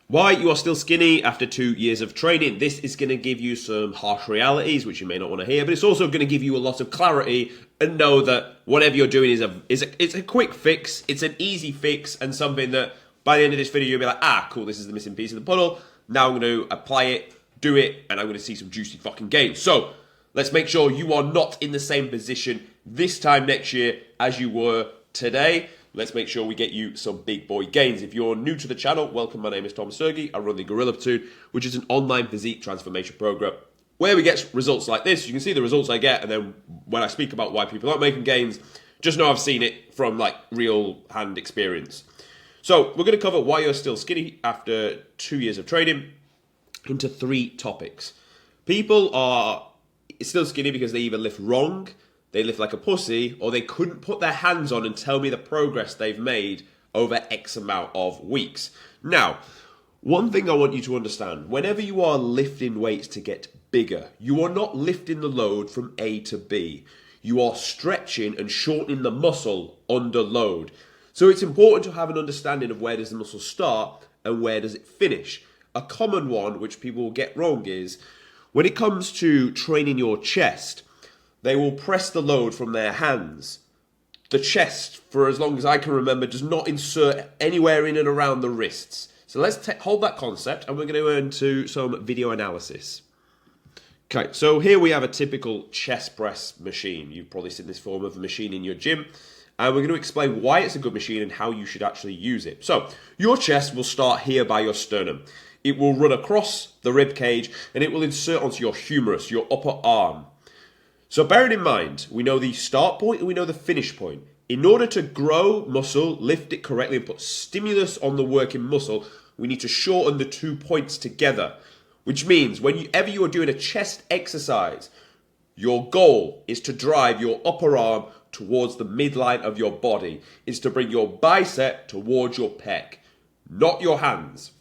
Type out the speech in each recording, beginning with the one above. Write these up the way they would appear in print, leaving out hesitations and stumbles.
Why you are still skinny after 2 years of training. This is going to give you some harsh realities, which you may not want to hear, but it's also going to give you a lot of clarity and know that whatever you're doing it's a quick fix, it's an easy fix, and something that by the end of this video you'll be like, ah, cool, this is the missing piece of the puzzle. Now I'm going to apply it, do it, and I'm going to see some juicy fucking gains. So let's make sure you are not in the same position this time next year as you were today. Let's make sure we get you some big boy gains. If you're new to the channel, welcome. My name is Tom Sergi. I run the Gorilla Platoon, which is an online physique transformation program where we get results like this. You can see the results I get, and then when I speak about why people aren't making gains, just know I've seen it from like real hand experience. So we're going to cover why you're still skinny after 2 years of training into 3 topics. People are still skinny because they either lift wrong, they lift like a pussy, or they couldn't put their hands on and tell me the progress they've made over X amount of weeks. Now, one thing I want you to understand, whenever you are lifting weights to get bigger, you are not lifting the load from A to B. You are stretching and shortening the muscle under load. So it's important to have an understanding of where does the muscle start and where does it finish. A common one, which people will get wrong, is when it comes to training your chest, they will press the load from their hands. The chest, for as long as I can remember, does not insert anywhere in and around the wrists. So let's hold that concept, and we're going to go into some video analysis. Okay, so here we have a typical chest press machine. You've probably seen this form of machine in your gym. And we're going to explain why it's a good machine and how you should actually use it. So your chest will start here by your sternum. It will run across the rib cage, and it will insert onto your humerus, your upper arm. So bearing in mind, we know the start point and we know the finish point. In order to grow muscle, lift it correctly and put stimulus on the working muscle, we need to shorten the 2 points together. Which means whenever you are doing a chest exercise, your goal is to drive your upper arm towards the midline of your body, is to bring your bicep towards your pec, not your hands.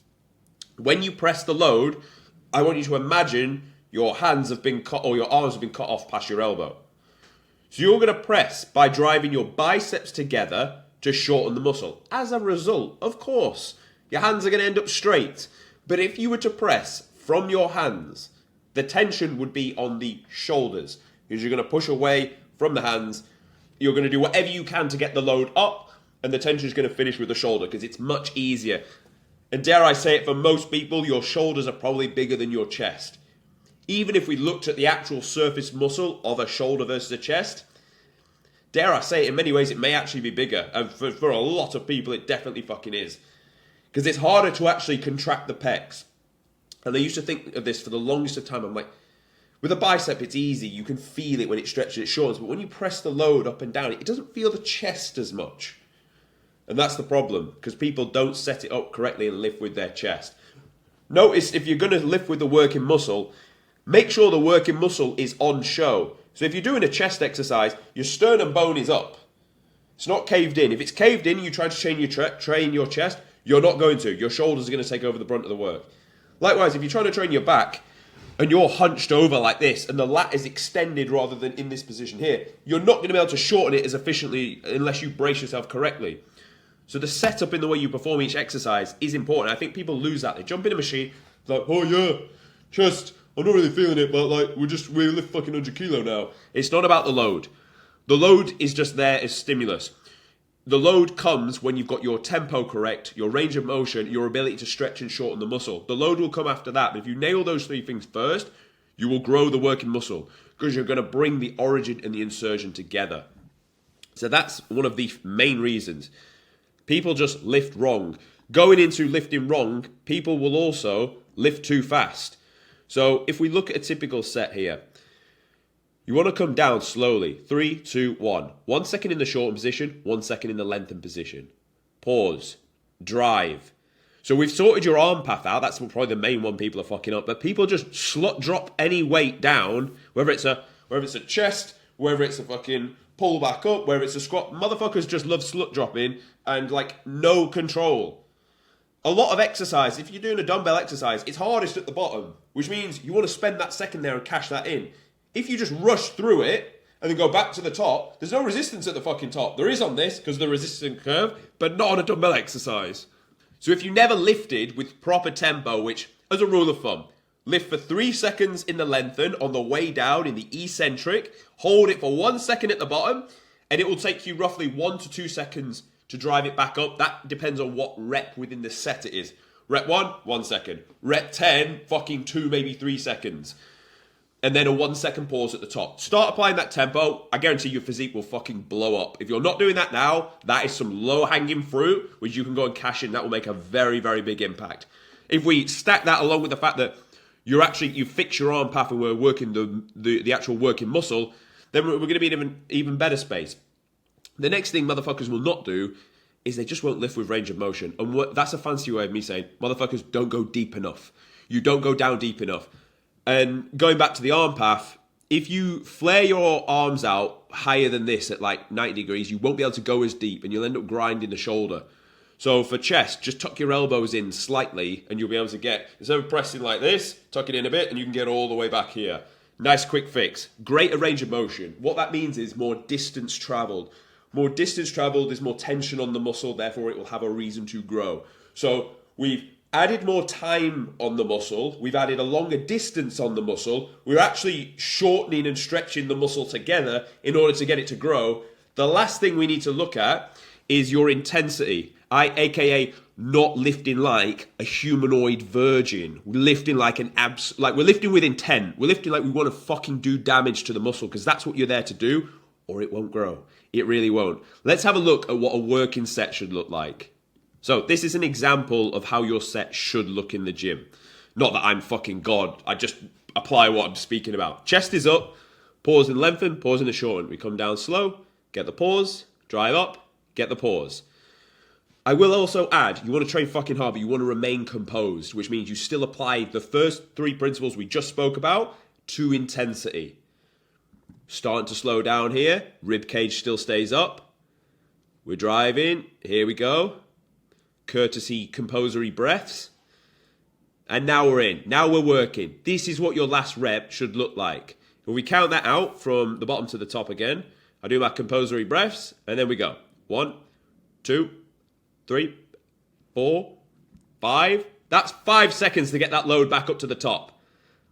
When you press the load, I want you to imagine your hands have been cut, or your arms have been cut off past your elbow. So you're going to press by driving your biceps together to shorten the muscle. As a result, of course, your hands are going to end up straight. But if you were to press from your hands, the tension would be on the shoulders, because you're going to push away from the hands. You're going to do whatever you can to get the load up, and the tension is going to finish with the shoulder because it's much easier. And dare I say it, for most people, your shoulders are probably bigger than your chest. Even if we looked at the actual surface muscle of a shoulder versus a chest, dare I say it, in many ways it may actually be bigger. And for a lot of people, it definitely fucking is. Because it's harder to actually contract the pecs. And I used to think of this for the longest of time. I'm like, with a bicep, it's easy. You can feel it when it stretches, it shortens. But when you press the load up and down, it doesn't feel the chest as much. And that's the problem, because people don't set it up correctly and lift with their chest. Notice, if you're going to lift with the working muscle, make sure the working muscle is on show. So if you're doing a chest exercise, your sternum bone is up. It's not caved in. If it's caved in and you try to train your chest, you're not going to. Your shoulders are going to take over the brunt of the work. Likewise, if you're trying to train your back and you're hunched over like this and the lat is extended rather than in this position here, you're not going to be able to shorten it as efficiently unless you brace yourself correctly. So the setup in the way you perform each exercise is important. I think people lose that. They jump in a machine, like, oh yeah, chest, I'm not really feeling it, but like, we lift fucking 100 kilo now. It's not about the load. The load is just there as stimulus. The load comes when you've got your tempo correct, your range of motion, your ability to stretch and shorten the muscle. The load will come after that. But if you nail those 3 things first, you will grow the working muscle because you're going to bring the origin and the insertion together. So that's one of the main reasons. People just lift wrong. Going into lifting wrong, people will also lift too fast. So if we look at a typical set here, you want to come down slowly. 3, 2, 1. 1 second in the shortened position, 1 second in the lengthened position. Pause. Drive. So we've sorted your arm path out. That's probably the main one people are fucking up. But people just slut drop any weight down, whether it's a chest, whether it's a fucking pull back up, whether it's a squat. Motherfuckers just love slut dropping and like no control. A lot of exercise, if you're doing a dumbbell exercise, it's hardest at the bottom, which means you want to spend that second there and cash that in. If you just rush through it and then go back to the top, there's no resistance at the fucking top. There is on this because of the resistance curve, but not on a dumbbell exercise. So if you never lifted with proper tempo, which, as a rule of thumb, lift for 3 seconds in the lengthen on the way down in the eccentric, hold it for 1 second at the bottom, and it will take you roughly 1 to 2 seconds to drive it back up. That depends on what rep within the set it is. Rep 1, 1 second. Rep 10, fucking 2, maybe 3 seconds. And then a 1 second pause at the top. Start applying that tempo. I guarantee your physique will fucking blow up. If you're not doing that now, that is some low-hanging fruit, which you can go and cash in. That will make a very, very big impact. If we stack that along with the fact that you fix your arm path and we're working the actual working muscle, then we're going to be in an even better space. The next thing motherfuckers will not do is they just won't lift with range of motion. And that's a fancy way of me saying, motherfuckers don't go deep enough. You don't go down deep enough. And going back to the arm path, if you flare your arms out higher than this at like 90 degrees, you won't be able to go as deep and you'll end up grinding the shoulder. So for chest, just tuck your elbows in slightly and you'll be able to get, instead of pressing like this, tuck it in a bit and you can get all the way back here. Nice quick fix. Greater range of motion. What that means is more distance traveled. More distance traveled is more tension on the muscle, therefore it will have a reason to grow. So we've added more time on the muscle, we've added a longer distance on the muscle, we're actually shortening and stretching the muscle together in order to get it to grow. The last thing we need to look at is your intensity, aka not lifting like a humanoid virgin. We're lifting like we're lifting with intent. We're lifting like we want to fucking do damage to the muscle because that's what you're there to do, or it won't grow. It really won't. Let's have a look at what a working set should look like. So this is an example of how your set should look in the gym. Not that I'm fucking God. I just apply what I'm speaking about. Chest is up, pause and lengthen, pause and shorten. We come down slow, get the pause, drive up, get the pause. I will also add, you want to train fucking hard, but you want to remain composed, which means you still apply the first 3 principles we just spoke about to intensity. Starting to slow down here, rib cage still stays up. We're driving, here we go. Courtesy composory breaths. And now we're in. Now we're working. This is what your last rep should look like. If we count that out from the bottom to the top again, I do my composory breaths, and then we go. 1, 2, 3, 4, 5. That's 5 seconds to get that load back up to the top.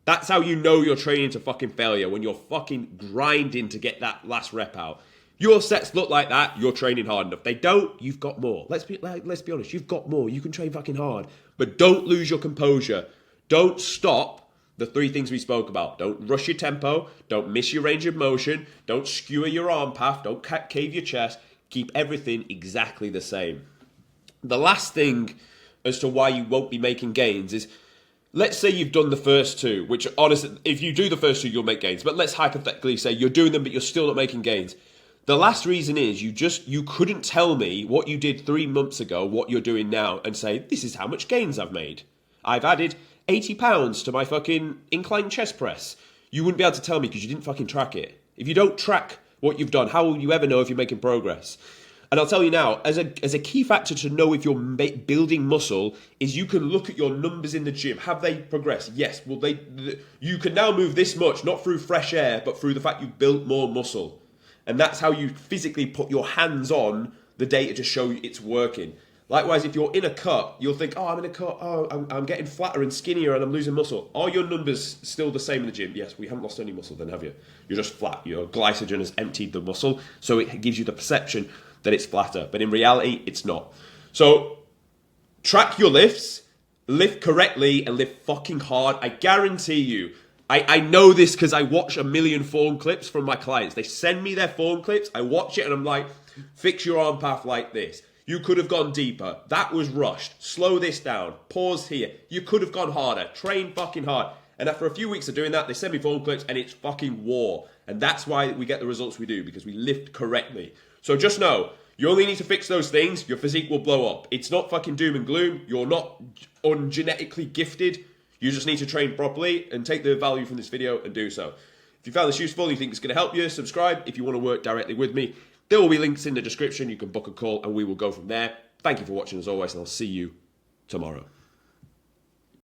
That's how you know you're training to fucking failure, when you're fucking grinding to get that last rep out. Your sets look like that, you're training hard enough. They don't, you've got more. Let's be honest, you've got more. You can train fucking hard. But don't lose your composure. Don't stop the 3 things we spoke about. Don't rush your tempo. Don't miss your range of motion. Don't skewer your arm path. Don't cave your chest. Keep everything exactly the same. The last thing as to why you won't be making gains is, let's say you've done the first 2, which honestly, if you do the first 2, you'll make gains. But let's hypothetically say you're doing them, but you're still not making gains. The last reason is you couldn't tell me what you did 3 months ago, what you're doing now, and say, this is how much gains I've made. I've added 80 pounds to my fucking incline chest press. You wouldn't be able to tell me because you didn't fucking track it. If you don't track what you've done, how will you ever know if you're making progress? And I'll tell you now, as a key factor to know if you're building muscle is you can look at your numbers in the gym. Have they progressed? Yes. Well, you can now move this much, not through fresh air, but through the fact you've built more muscle. And that's how you physically put your hands on the data to show you it's working. Likewise, if you're in a cut, you'll think, oh, I'm in a cut, oh, I'm getting flatter and skinnier and I'm losing muscle. Are your numbers still the same in the gym? Yes, we haven't lost any muscle then, have you? You're just flat. Your glycogen has emptied the muscle, so it gives you the perception that it's flatter. But in reality, it's not. So track your lifts, lift correctly, and lift fucking hard. I guarantee you, I know this because I watch a million form clips from my clients. They send me their form clips. I watch it and I'm like, fix your arm path like this. You could have gone deeper. That was rushed. Slow this down. Pause here. You could have gone harder. Train fucking hard. And after a few weeks of doing that, they send me form clips and it's fucking war. And that's why we get the results we do, because we lift correctly. So just know, you only need to fix those things. Your physique will blow up. It's not fucking doom and gloom. You're not ungenetically gifted. You just need to train properly and take the value from this video and do so. If you found this useful and you think it's going to help you, subscribe. If you want to work directly with me, there will be links in the description. You can book a call and we will go from there. Thank you for watching as always, and I'll see you tomorrow.